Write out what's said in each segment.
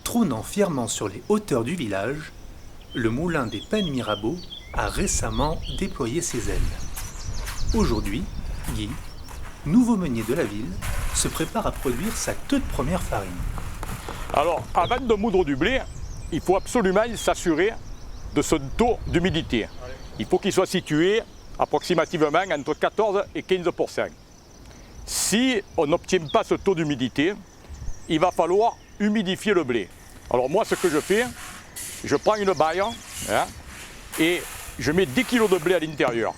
Trônant fièrement sur les hauteurs du village, le moulin des Pennes Mirabeau a récemment déployé ses ailes. Aujourd'hui, Guy, nouveau meunier de la ville, se prépare à produire sa toute première farine. Alors, avant de moudre du blé, il faut absolument s'assurer de ce taux d'humidité. Il faut qu'il soit situé approximativement entre 14 et 15%. Si on n'obtient pas ce taux d'humidité, il va falloir humidifier le blé. Alors moi, ce que je fais, je prends une baille et je mets 10 kg de blé à l'intérieur.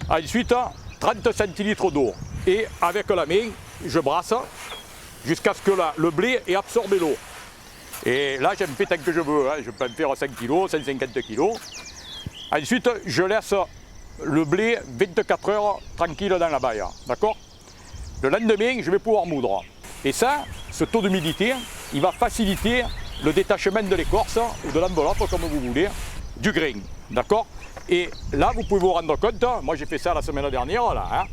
Ensuite, 30 centilitres d'eau. Et avec la main, je brasse jusqu'à ce que le blé ait absorbé l'eau. Et là, j'en fais tant que je veux. Je peux en faire 5 kg, 150 kg. Ensuite, je laisse le blé 24 heures tranquille dans la baille. D'accord ? Le lendemain, je vais pouvoir moudre. Et ça, ce taux d'humidité, il va faciliter le détachement de l'écorce ou de l'enveloppe, comme vous voulez, du grain. D'accord ? Et là, vous pouvez vous rendre compte, moi j'ai fait ça la semaine dernière, là,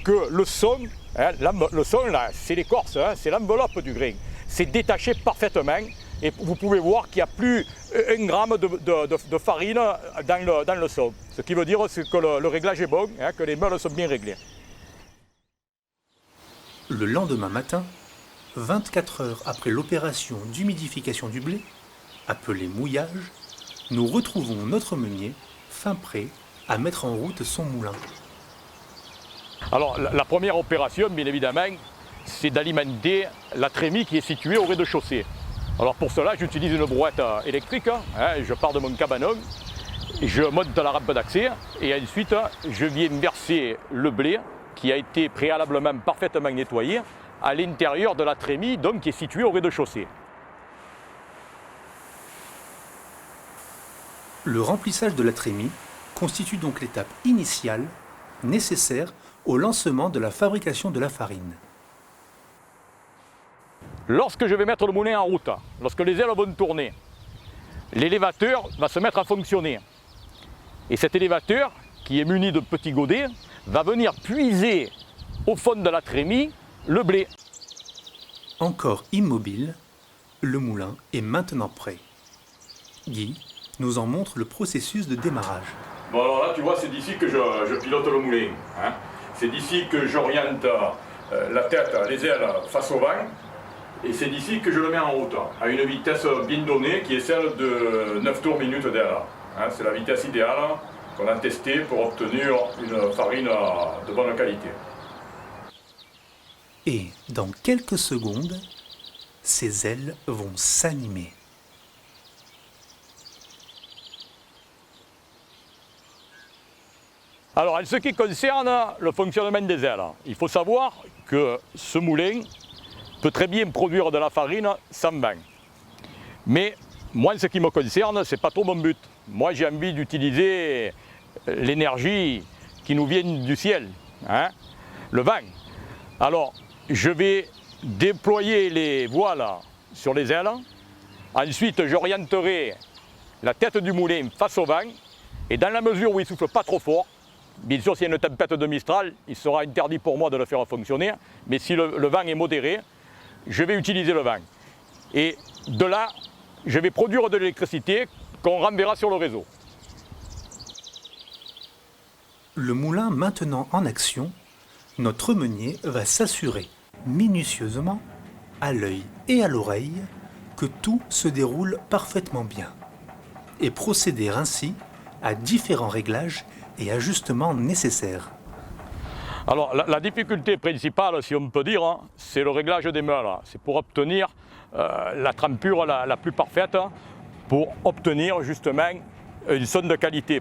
que le son, là, c'est l'écorce, c'est l'enveloppe du grain. C'est détaché parfaitement et vous pouvez voir qu'il n'y a plus 1 gramme de farine dans le son. Ce qui veut dire que le réglage est bon, que les meules sont bien réglées. Le lendemain matin, 24 heures après l'opération d'humidification du blé, appelée mouillage, nous retrouvons notre meunier, fin prêt à mettre en route son moulin. Alors la première opération, bien évidemment, c'est d'alimenter la trémie qui est située au rez-de-chaussée. Alors pour cela, j'utilise une brouette électrique, je pars de mon cabanon, je monte la rampe d'accès et ensuite je viens verser le blé qui a été préalablement parfaitement nettoyé à l'intérieur de la trémie donc, qui est située au rez-de-chaussée. Le remplissage de la trémie constitue donc l'étape initiale nécessaire au lancement de la fabrication de la farine. Lorsque je vais mettre le moulin en route, lorsque les ailes vont tourner, l'élévateur va se mettre à fonctionner. Et cet élévateur, qui est muni de petits godets, va venir puiser au fond de la trémie le blé. Encore immobile, le moulin est maintenant prêt. Guy nous en montre le processus de démarrage. Bon alors là tu vois c'est d'ici que je pilote le moulin. C'est d'ici que j'oriente la tête, les ailes face au vent. Et c'est d'ici que je le mets en route, à une vitesse bien donnée qui est celle de 9 tours minutes d'aile. C'est la vitesse idéale qu'on a testée pour obtenir une farine de bonne qualité. Et dans quelques secondes, ces ailes vont s'animer. Alors, en ce qui concerne le fonctionnement des ailes, il faut savoir que ce moulin peut très bien produire de la farine sans vent. Mais moi, en ce qui me concerne, ce n'est pas trop mon but. Moi, j'ai envie d'utiliser l'énergie qui nous vient du ciel, le vent. Alors, je vais déployer les voiles sur les ailes. Ensuite, j'orienterai la tête du moulin face au vent. Et dans la mesure où il ne souffle pas trop fort, bien sûr, s'il y a une tempête de Mistral, il sera interdit pour moi de le faire fonctionner. Mais si le vent est modéré, je vais utiliser le vent. Et de là, je vais produire de l'électricité qu'on renverra sur le réseau. Le moulin maintenant en action, notre meunier va s'assurer minutieusement, à l'œil et à l'oreille, que tout se déroule parfaitement bien. Et procéder ainsi à différents réglages et ajustements nécessaires. Alors la difficulté principale, si on peut dire, c'est le réglage des meules. C'est pour obtenir la trempure la plus parfaite, pour obtenir justement une sonde de qualité.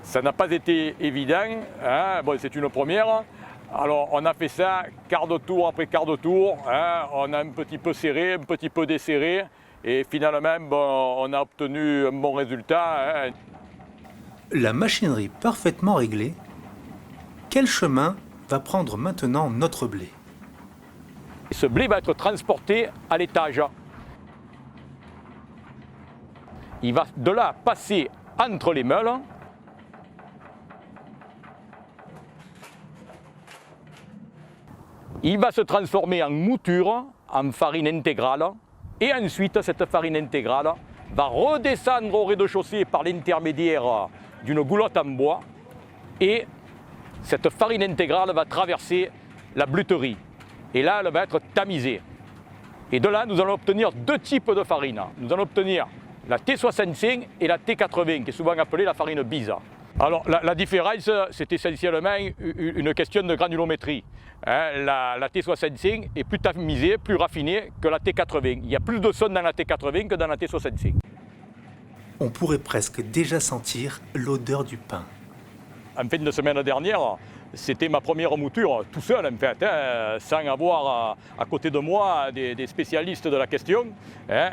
Ça n'a pas été évident, bon, c'est une première. Alors on a fait ça quart de tour après quart de tour, on a un petit peu serré, un petit peu desserré, et finalement bon, on a obtenu un bon résultat. La machinerie parfaitement réglée, quel chemin va prendre maintenant notre blé? Ce blé va être transporté à l'étage. Il va de là passer entre les meules. Il va se transformer en mouture, en farine intégrale, Et ensuite, cette farine intégrale va redescendre au rez-de-chaussée par l'intermédiaire d'une goulotte en bois. Et cette farine intégrale va traverser la bleuterie. Et là, elle va être tamisée. Et de là, nous allons obtenir deux types de farine. Nous allons obtenir la T65 et la T80, qui est souvent appelée la farine Bisa. Alors, la différence, c'est essentiellement une question de granulométrie. La T65 est plus tamisée, plus raffinée que la T80. Il y a plus de son dans la T80 que dans la T65. On pourrait presque déjà sentir l'odeur du pain. En fin de semaine dernière, c'était ma première mouture, tout seul en fait, sans avoir à côté de moi des spécialistes de la question.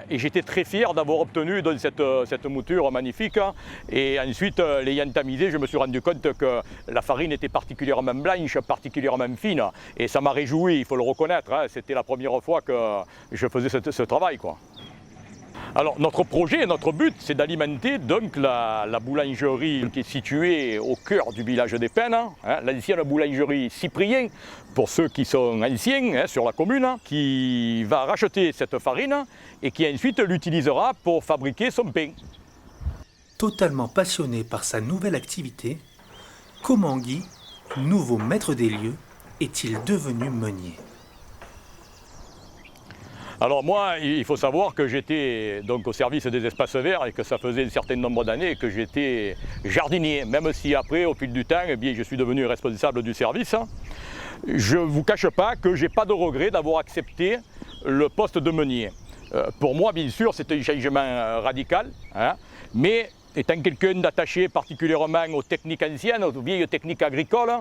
Et j'étais très fier d'avoir obtenu donc, cette mouture magnifique. Et ensuite, l'ayant tamisée, je me suis rendu compte que la farine était particulièrement blanche, particulièrement fine. Et ça m'a réjoui, il faut le reconnaître. C'était la première fois que je faisais ce travail, quoi. Alors notre projet, notre but, c'est d'alimenter donc la boulangerie qui est située au cœur du village des Pennes, l'ancienne boulangerie Cyprien, pour ceux qui sont anciens sur la commune, qui va racheter cette farine et qui ensuite l'utilisera pour fabriquer son pain. Totalement passionné par sa nouvelle activité, comment Guy, nouveau maître des lieux, est-il devenu meunier ? Alors moi, il faut savoir que j'étais donc au service des espaces verts et que ça faisait un certain nombre d'années que j'étais jardinier, même si après, au fil du temps, eh bien, je suis devenu responsable du service. Je ne vous cache pas que je n'ai pas de regret d'avoir accepté le poste de meunier. Pour moi, bien sûr, c'est un changement radical, mais étant quelqu'un d'attaché particulièrement aux techniques anciennes, aux vieilles techniques agricoles,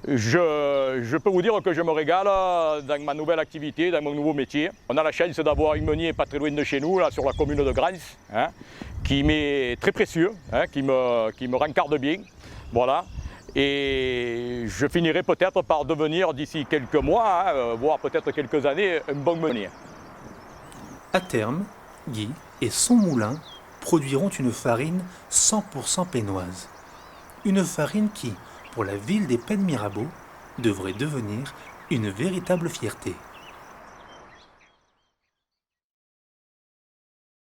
je peux vous dire que je me régale dans ma nouvelle activité, dans mon nouveau métier. On a la chance d'avoir un meunier pas très loin de chez nous, là, sur la commune de Grance, qui m'est très précieux, qui me rencarde bien. Voilà. Et je finirai peut-être par devenir d'ici quelques mois, voire peut-être quelques années, un bon meunier. À terme, Guy et son moulin produiront une farine 100% pennoise. Une farine qui, pour la ville des Pennes Mirabeau, devrait devenir une véritable fierté.